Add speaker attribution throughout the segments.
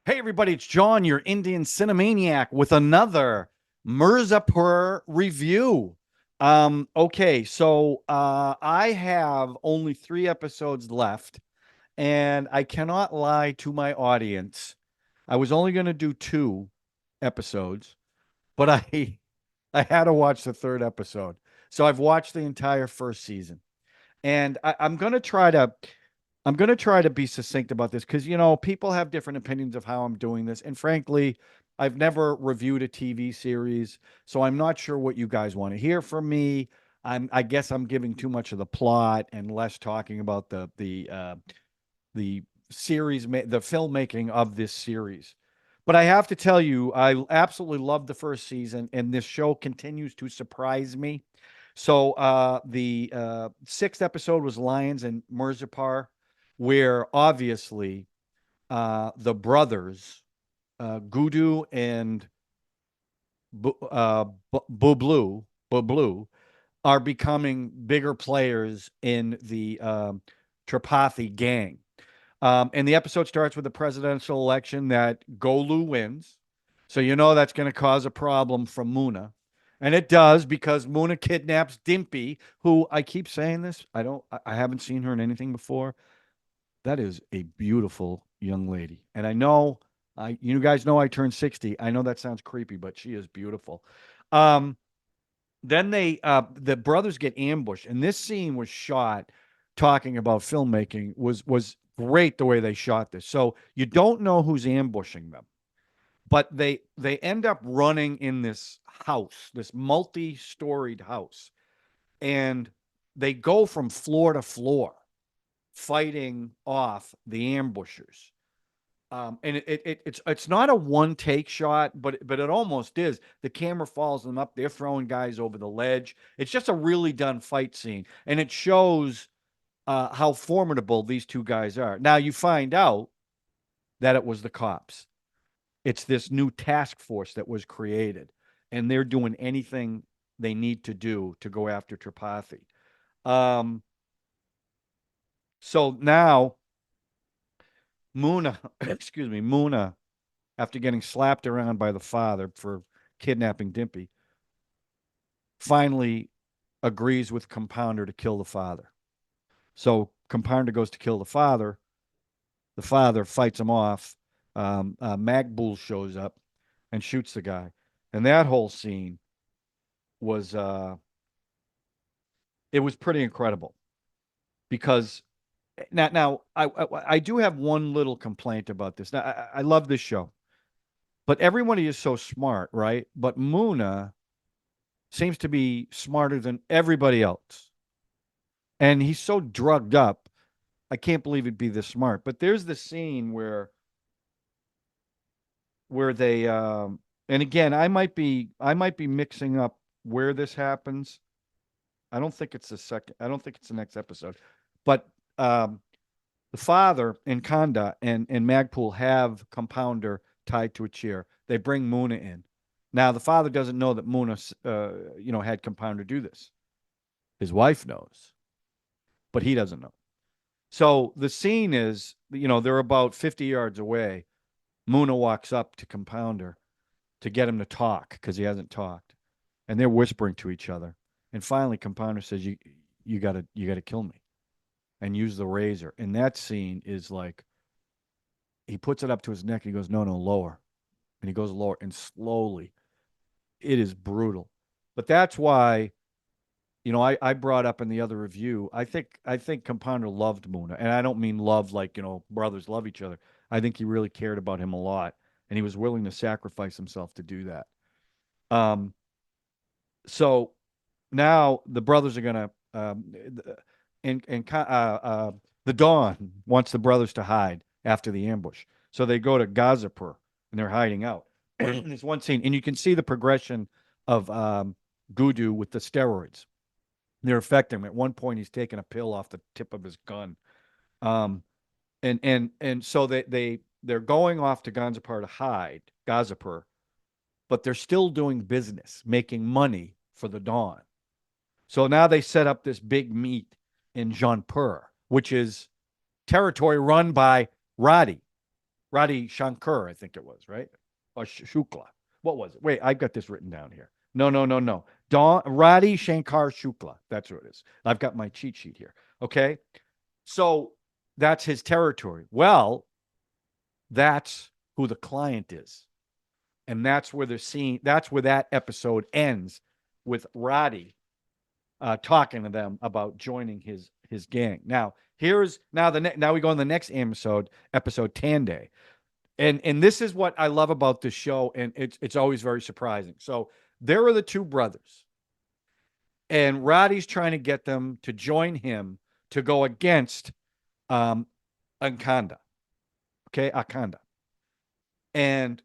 Speaker 1: Hey everybody, it's John, your Indian Cine-MANIAC, with another Mirzapur review. I have only 3 episodes left, and I cannot lie to my audience. I was only going to do 2 episodes, but I had to watch the third episode. So I've watched the entire first season. And I'm going to try to be succinct about this because, people have different opinions of how I'm doing this. And frankly, I've never reviewed a TV series, so I'm not sure what you guys want to hear from me. I guess I'm giving too much of the plot and less talking about the the filmmaking of this series. But I have to tell you, I absolutely loved the first season, and this show continues to surprise me. So the sixth episode was Lions and Mirzapur, where obviously the brothers, Gudu and Bublu, are becoming bigger players in the Tripathi gang. And the episode starts with the presidential election that Golu wins. So you know that's going to cause a problem from Muna. And it does because Muna kidnaps Dimpy, who I keep saying this. I haven't seen her in anything before. That is a beautiful young lady. And I know you guys know I turned 60. I know that sounds creepy, but she is beautiful. Um, then the brothers get ambushed, and this scene was shot talking about filmmaking was great the way they shot this. So you don't know who's ambushing them, but they end up running in this house, this multi-storied house, and they go from floor to floor fighting off the ambushers. And it's not a one take shot, but it almost is. The camera follows them up. They're throwing guys over the ledge. It's just a really done fight scene, and it shows how formidable these two guys are. Now you find out that it was the cops. It's this new task force that was created, and they're doing anything they need to do to go after Tripathi. Um, so now Muna, excuse me, Muna, after getting slapped around by the father for kidnapping Dimpy, finally agrees with Compounder to kill the father. So Compounder goes to kill the father. The father fights him off. Magbull shows up and shoots the guy. And that whole scene was it was pretty incredible because now I do have one little complaint about this. Now I love this show, but everybody is so smart, right? But Muna seems to be smarter than everybody else. And he's so drugged up. I can't believe he'd be this smart. But there's the scene where they and again, I might be mixing up where this happens. I don't think it's the next episode. But the father and Kanda and Magpul have Compounder tied to a chair. They bring Muna in. Now the father doesn't know that Muna had Compounder do this. His wife knows, but he doesn't know. So the scene is, they're about 50 yards away. Muna walks up to Compounder to get him to talk because he hasn't talked, and they're whispering to each other. And finally, Compounder says, "You gotta kill me," and use the razor. And that scene is like he puts it up to his neck. And he goes, "No, no, lower," and he goes lower, and slowly, it is brutal. But that's why I brought up in the other review. I think Compounder loved Muna, and I don't mean love like brothers love each other. I think he really cared about him a lot, and he was willing to sacrifice himself to do that. Um, so now the brothers are gonna, and the Dawn wants the brothers to hide after the ambush, so they go to Gazapur and they're hiding out. There's one scene, and you can see the progression of Gudu with the steroids. They're affecting him. At one point, he's taking a pill off the tip of his gun. Um, and so they're going off to Gazapur to hide, Gazapur, but they're still doing business, making money for the Dawn. So now they set up this big meet in Jaunpur, which is territory run by Roddy. Radhi Shankar, I think it was, right? Or Shukla. What was it? Wait, I've got this written down here. No, no, no, no. Radhi Shankar Shukla. That's what it is. I've got my cheat sheet here. Okay. So that's his territory. Well, that's who the client is. And that's where that's where that episode ends, with Roddy talking to them about joining his gang. Now, now we go on the next episode Tanday. And this is what I love about this show, and it's always very surprising. So there are the two brothers, and Roddy's trying to get them to join him to go against Akanda. Okay, Akanda. And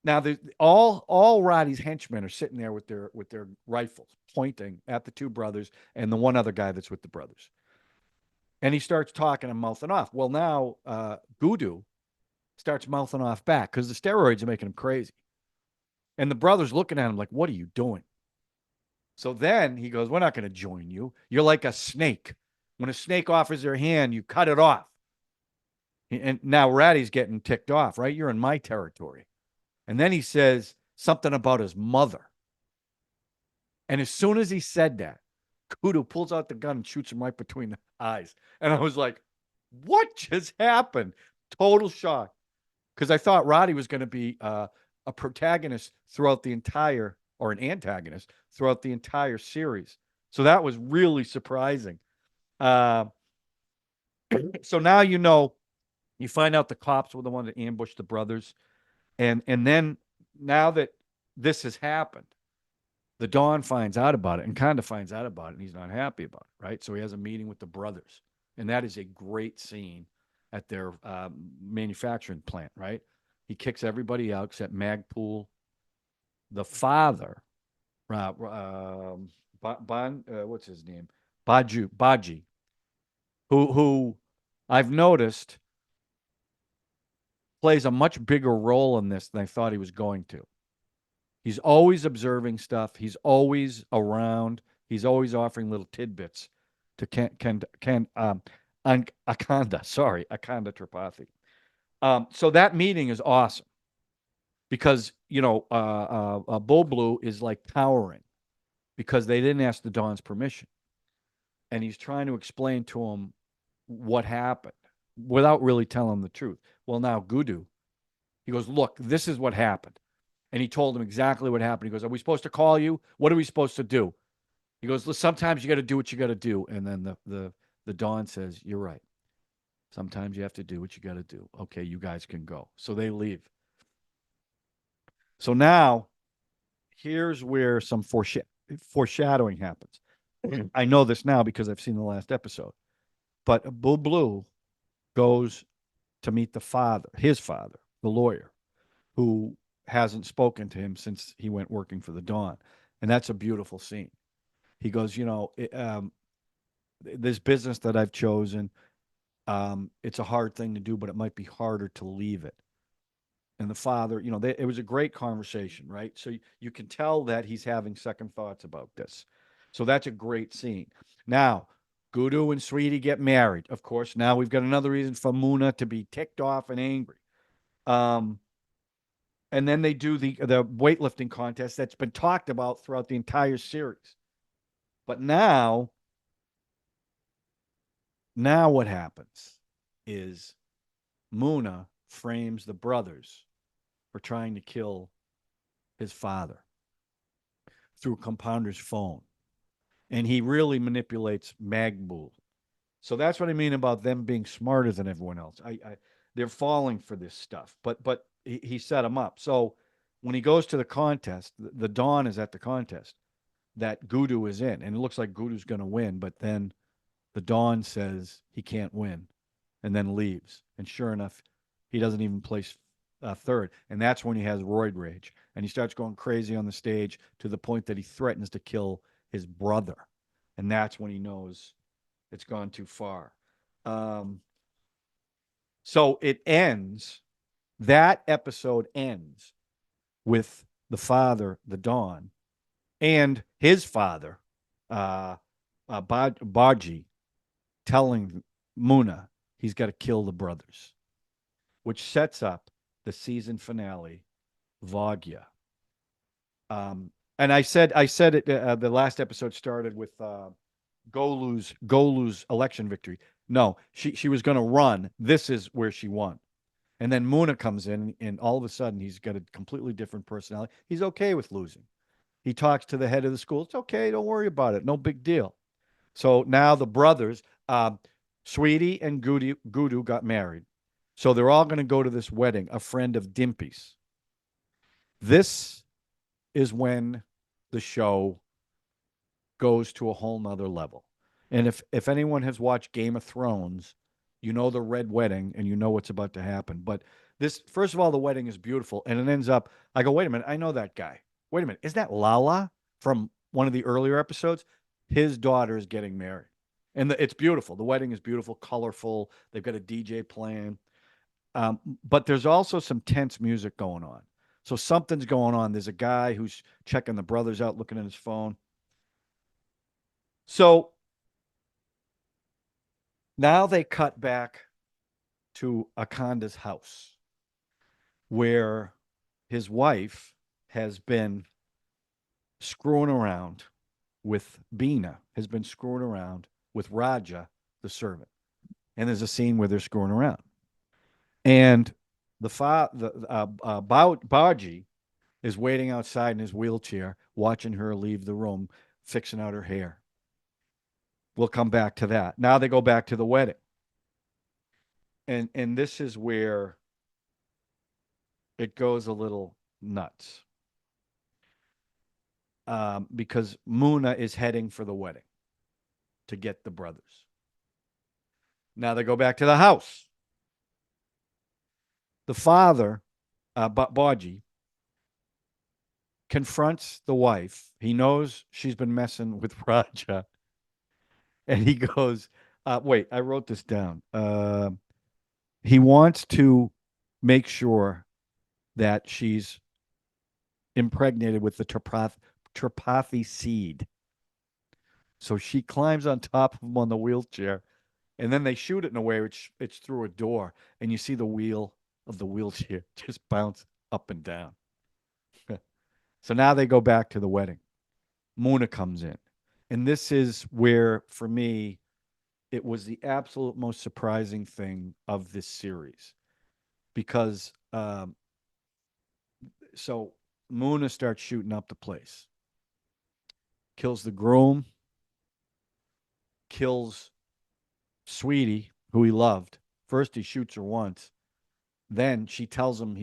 Speaker 1: now all Roddy's henchmen are sitting there with their rifles pointing at the two brothers and the one other guy that's with the brothers. And he starts talking and mouthing off. Well, now Gudu starts mouthing off back because the steroids are making him crazy. And the brother's looking at him like, what are you doing? So then he goes, we're not going to join you. You're like a snake. When a snake offers their hand, you cut it off. And now Ratty's getting ticked off, right? You're in my territory. And then he says something about his mother. And as soon as he said that, Kudu pulls out the gun and shoots him right between the eyes. And I was like, what just happened? Total shock. Because I thought Roddy was going to be a protagonist throughout the entire, or an antagonist throughout the entire series. So that was really surprising. So now you find out the cops were the one that ambushed the brothers. And then now that this has happened, the Don finds out about it and kind of finds out about it, and he's not happy about it, right? So he has a meeting with the brothers. And that is a great scene at their manufacturing plant, right? He kicks everybody out except Magpul, the father, what's his name? Baji, who I've noticed plays a much bigger role in this than I thought he was going to. He's always observing stuff. He's always around. He's always offering little tidbits to Akanda Tripathi. So that meeting is awesome because, Bull Blue is like cowering because they didn't ask the Don's permission. And he's trying to explain to him what happened without really telling him the truth. Well, now Gudu, he goes, look, this is what happened. And he told him exactly what happened. He goes, are we supposed to call you? What are we supposed to do? He goes, sometimes you got to do what you got to do. And then the Don says, you're right. Sometimes you have to do what you got to do. Okay, you guys can go. So they leave. So now, here's where some foreshadowing happens. I know this now because I've seen the last episode. But Bull Blue goes to meet his father, the lawyer, who hasn't spoken to him since he went working for the Dawn. And that's a beautiful scene. He goes, this business that I've chosen, it's a hard thing to do, but it might be harder to leave it. And the father, it was a great conversation, right? So you can tell that he's having second thoughts about this. So that's a great scene. Now, Gudu and Sweetie get married. Of course, now we've got another reason for Muna to be ticked off and angry. And then they do the weightlifting contest that's been talked about throughout the entire series. But now what happens is Muna frames the brothers for trying to kill his father through Compounder's phone. And he really manipulates Magpul. So that's what I mean about them being smarter than everyone else. They're falling for this stuff. But he set him up. So when he goes to the contest, the Dawn is at the contest that Gudu is in. And it looks like Gudu's going to win. But then the Dawn says he can't win and then leaves. And sure enough, he doesn't even place third. And that's when he has roid rage. And he starts going crazy on the stage to the point that he threatens to kill his brother. And that's when he knows it's gone too far. So that episode ends with the father, the Dawn, and his father, Baji, telling Muna he's got to kill the brothers. which sets up the season finale, Vagya. And I said it. The last episode started with Golu's election victory. No, she was going to run. This is where she won. And then Muna comes in, and all of a sudden he's got a completely different personality. He's okay with losing. He talks to the head of the school. It's okay. Don't worry about it. No big deal. So now the brothers, Sweetie and Gudu got married. So they're all going to go to this wedding, a friend of Dimpy's. This is when the show goes to a whole nother level. And if anyone has watched Game of Thrones, you know the Red Wedding and you know what's about to happen. But this, first of all, the wedding is beautiful, and it ends up. I go, wait a minute, I know that guy. Wait a minute, is that Lala from one of the earlier episodes? His daughter is getting married, and it's beautiful. The wedding is beautiful, colorful. They've got a DJ playing, but there's also some tense music going on. So something's going on. There's a guy who's checking the brothers out, looking at his phone. So now they cut back to Akanda's house where his wife has been screwing around with Bina, has been screwing around with Raja, the servant. And there's a scene where they're screwing around. And Baji is waiting outside in his wheelchair, watching her leave the room, fixing out her hair. We'll come back to that. Now they go back to the wedding. And this is where it goes a little nuts. Because Muna is heading for the wedding to get the brothers. Now they go back to the house. The father, Baji, confronts the wife. He knows she's been messing with Raja. And he goes, wait, I wrote this down. He wants to make sure that she's impregnated with the Tripathi seed. So she climbs on top of him on the wheelchair, and then they shoot it in a way which it's through a door, and you see the wheel of the wheelchair just bounce up and down. So now they go back to the wedding. Muna comes in. And this is where, for me, it was the absolute most surprising thing of this series. Because so Muna starts shooting up the place, kills the groom, kills Sweetie, who he loved. First, he shoots her once. Then she tells him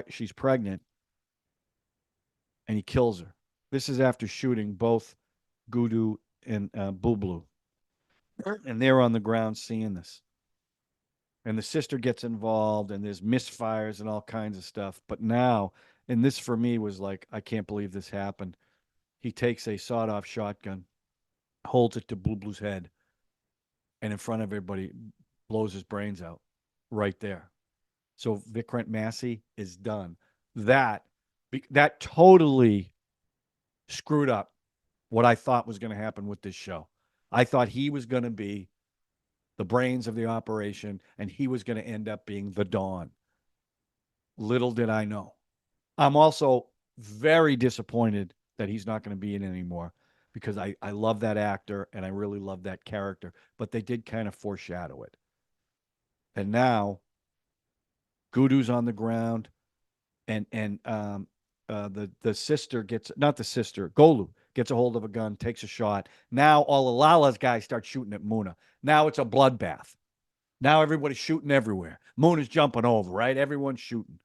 Speaker 1: she's pregnant, and he kills her. This is after shooting both Gudu and Bublu. And they're on the ground seeing this. And the sister gets involved, and there's misfires and all kinds of stuff. But now, and this for me was like, I can't believe this happened. He takes a sawed off shotgun, holds it to Bublu's head, and in front of everybody, blows his brains out right there. So Vikrant Massey is done. That totally screwed up what I thought was going to happen with this show. I thought he was going to be the brains of the operation, and he was going to end up being the Dawn. Little did I know. I'm also very disappointed that he's not going to be in it anymore, because I love that actor and I really love that character, but they did kind of foreshadow it. And now Gudu's on the ground, and the sister gets, not the sister, Golu gets a hold of a gun, takes a shot. Now all of Lala's guys start shooting at Muna. Now it's a bloodbath. Now everybody's shooting everywhere. Muna's jumping over, right? Everyone's shooting.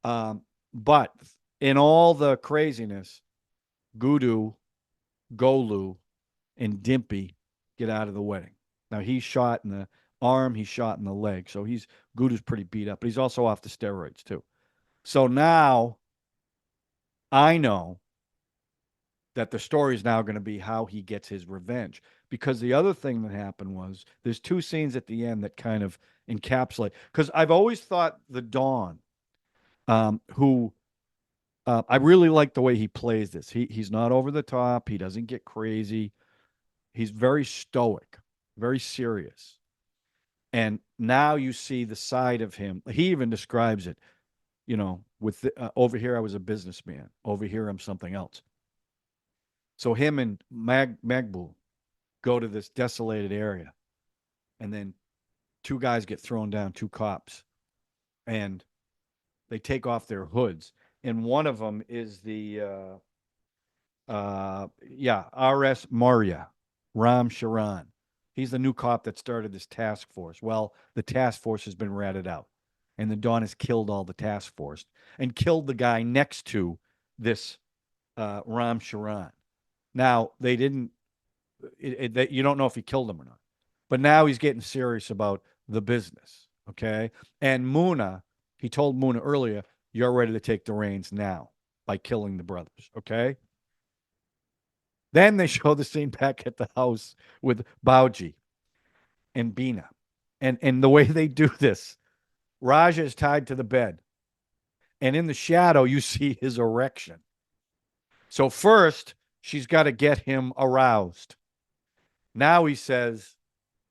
Speaker 1: But in all the craziness, Gudu, Golu, and Dimpy get out of the wedding. Now he's shot in the arm, he's shot in the leg. So Gudu's pretty beat up, but he's also off the steroids too. So now I know that the story is now going to be how he gets his revenge. Because the other thing that happened was there's two scenes at the end that kind of encapsulate. Because I've always thought the Dawn, who I really like the way he plays this. He's not over the top. He doesn't get crazy. He's very stoic, very serious. And now you see the side of him. He even describes it, with over here, I was a businessman. Over here, I'm something else. So him and Magbu go to this desolated area, and then two guys get thrown down, two cops, and they take off their hoods. And one of them is the yeah, R.S. Maria, Ram Sharan. He's the new cop that started this task force. Well, the task force has been ratted out, and the Dawn has killed all the task force and killed the guy next to this Ram Sharan. Now they didn't. You don't know if he killed him or not, but now he's getting serious about the business. Okay, and Muna, he told Muna earlier, "You're ready to take the reins now by killing the brothers." Okay. Then they show the scene back at the house with Bauji and Bina. And the way they do this, Raja is tied to the bed. And in the shadow, you see his erection. So first, she's got to get him aroused. Now he says,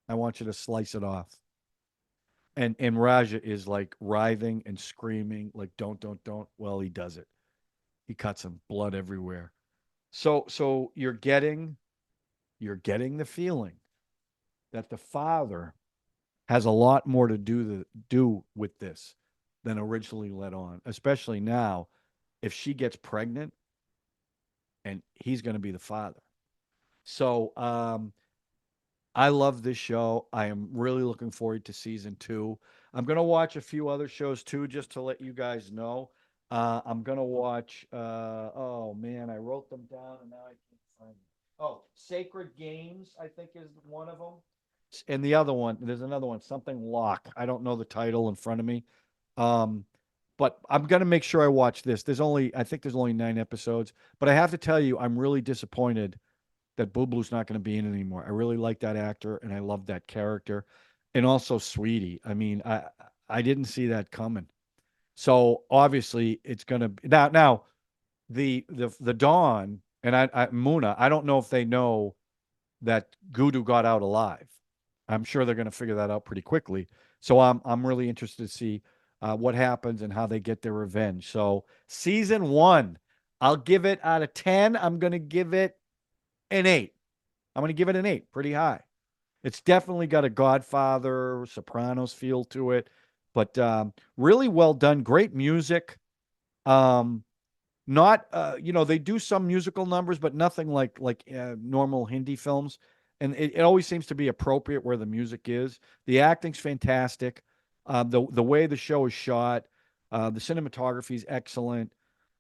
Speaker 1: I want you to slice it off. And Raja is like writhing and screaming, like, don't. Well, he does it. He cuts him, blood everywhere. So you're getting the feeling that the father has a lot more to do with this than originally let on, especially now if she gets pregnant and he's going to be the father. So I love this show. I am really looking forward to season 2. I'm going to watch a few other shows too, just to let you guys know. I'm going to watch, oh man, I wrote them down and now I can't find them. Oh, Sacred Games, I think is one of them. And the other one, there's another one, something Lock. I don't know the title in front of me. Um, but I'm gonna make sure I watch this. I think there's only 9 episodes. But I have to tell you, I'm really disappointed that Bublu's not going to be in it anymore. I really like that actor and I love that character, and also Sweetie. I mean, I didn't see that coming. So obviously it's gonna now the Dawn and Muna. I don't know if they know that Gudu got out alive. I'm sure they're going to figure that out pretty quickly. So I'm really interested to see what happens and how they get their revenge. So season 1, I'll give it out of 10. I'm going to give it an 8. I'm going to give it an 8, pretty high. It's definitely got a Godfather, Sopranos feel to it, but really well done. Great music. Um, not they do some musical numbers, but nothing like normal Hindi films. And it always seems to be appropriate where the music is. The acting's fantastic. The way the show is shot, the cinematography is excellent.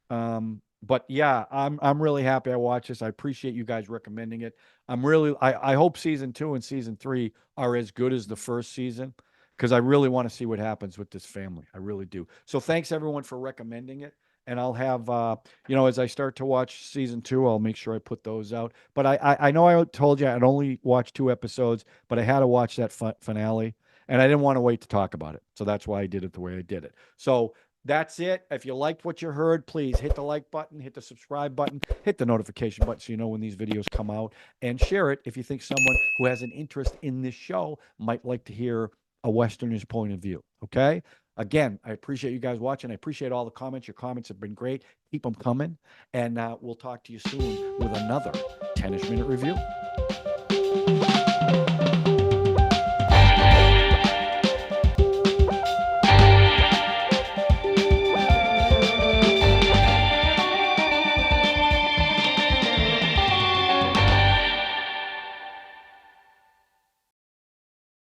Speaker 1: But yeah, I'm really happy I watched this. I appreciate you guys recommending it. I hope season 2 and season 3 are as good as the first season, because I really want to see what happens with this family. I really do. So thanks everyone for recommending it. And I'll have as I start to watch season 2, I'll make sure I put those out. But I know I told you I'd only watch 2 episodes, but I had to watch that finale, and I didn't want to wait to talk about it. So that's why I did it the way I did it. So that's it. If you liked what you heard, please hit the like button, hit the subscribe button, hit the notification button so you know when these videos come out, and share it if you think someone who has an interest in this show might like to hear a Westerner's point of view. Okay? Again, I appreciate you guys watching. I appreciate all the comments. Your comments have been great. Keep them coming. And we'll talk to you soon with another 10ish minute review.